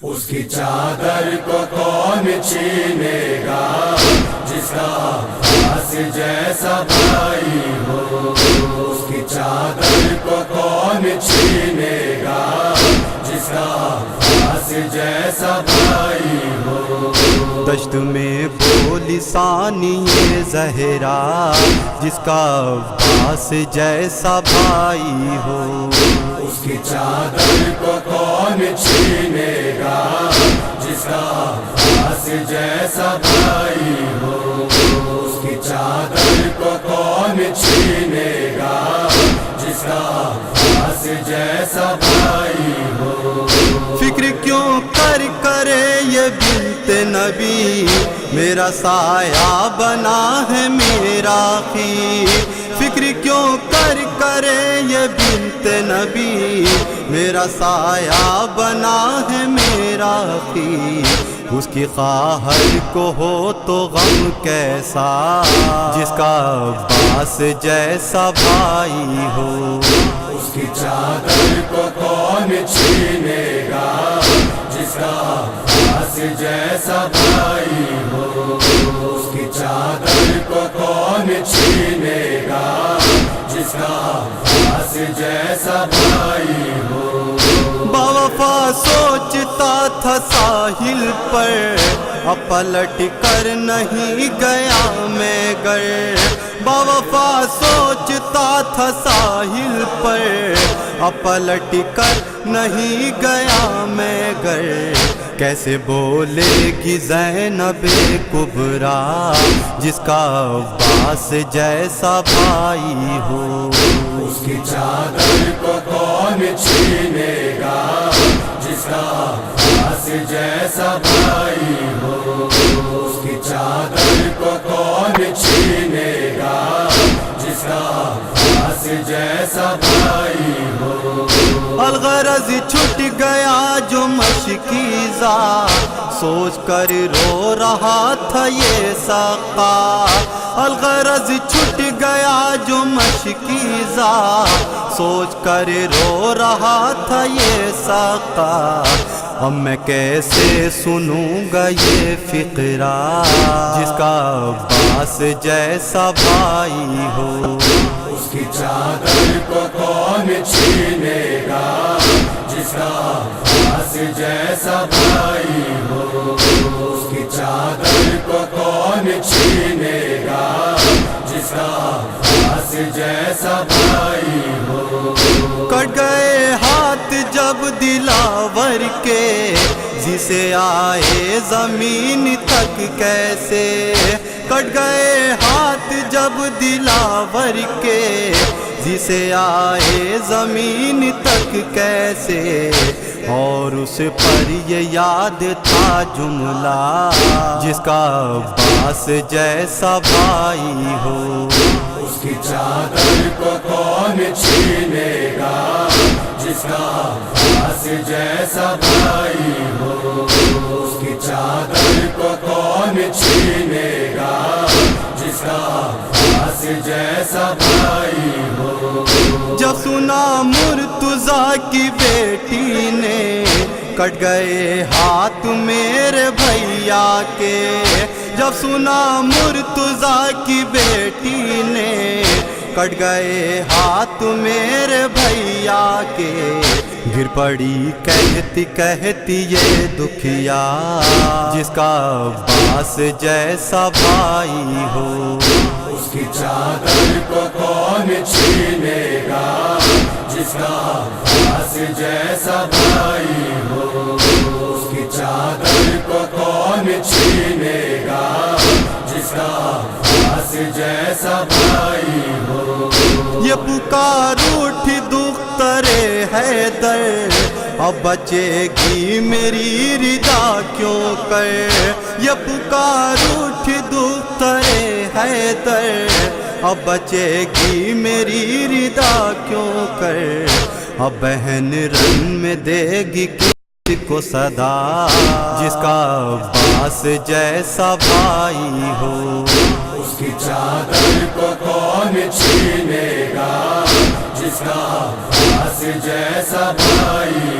اس کی چادر کو کون چھینے گا جس کا عباس جیسا بھائی ہو. اس کی چادر کو کون چھینے گا جس کا عباس جیسا بھائی ہو. دشت میں بولی ثانی زہرا جس کا عباس جیسا بھائی ہو. اس کی چادر کو کون چھینے گا جس کا عباس جیسا بھائی ہو. اس کی چادر کو کون چھینے گا جس کا عباس جیسا بھائی ہو. فکر کیوں کرے یہ بنت نبی میرا سایہ بنا ہے میرا خیر. فکر کیوں کرے یہ بنت نبی میرا سایہ بنا ہے میرا خیر. اس کی خواہر کو ہو تو غم کیسا جس کا عباس جیسا بھائی ہو. اس کی چادر کو کون چھینے گا جس کا عباس جیسا بھائی ہو. اس کی چادر کو کون چھینے گا جس کا عباس جیسا بھائی ہو. باوفا سوچتا تھا ساحل پر اب پلٹ کر نہیں گیا میں گر. باوفا سوچتا تھا ساحل پر اب پلٹ کر نہیں گیا میں گر. کیسے بولے گی زینب کبریٰ جس کا عباس جیسا بھائی ہو. اس کی چادر کو کون چھینے گا جس کا عباس جیسا بھائی ہو. اس کی چادر کو کون چھینے گا جس کا عباس جیسا بھائی ہو. الغرض چھٹ گیا جو مشکیزہ سوچ کر رو رہا تھا یہ ساقا. الغرض چھٹ گیا جو مشکیزہ سوچ کر رو رہا تھا یہ ساقا. اب میں کیسے سنوں گا یہ فقرہ جس کا عباس جیسا بھائی ہو. اس کی چادر کو کون چھینے گا جس کا عباس جیسا بھائی ہو. اس کی چادر کو کون چھینے گا جس کا عباس جیسا بھائی ہو. کٹ گئے ہاتھ جب دلاور کے جسے آئے زمین تک کیسے. کٹ گئے ہاتھ جب دلاور کے جسے آئے زمین تک کیسے. اور اس پر یہ یاد تھا جملہ جس کا عباس جیسا بھائی ہو. اس کی چادر کو کون چھینے گا جس کا عباس جیسا بھائی ہو. اس کی چادر کو کون چھینے گا جس کا عباس جیسا بھائی ہو. جب سنا مرتضیٰ کی بیٹی نے کٹ گئے ہاتھ میرے بھیا کے. جب سنا مرتضیٰ کی بیٹی نے کٹ گئے ہاتھ میرے بھیا کے. گر پڑی کہتی یہ دکھیا جس کا عباس جیسا بھائی ہو. اس کی چادر کو کون چھینے گا جس کا عباس جیسا بھائی ہو. اس کی چادر کو کون چھینے گا جس کا عباس جیسا بھائی ہو. یہ پکار اٹھی دختر حیدر اب بچے گی میری ردا کیوں کر. یہ پکار اٹھی دختر حیدر اب بچے گی میری ردا کیوں کر. اب بہن رن میں دے گی کس کو صدا جس کا عباس جیسا بھائی ہو. اس کی چادر کو کون چھینے گا جس کا عباس جیسا بھائی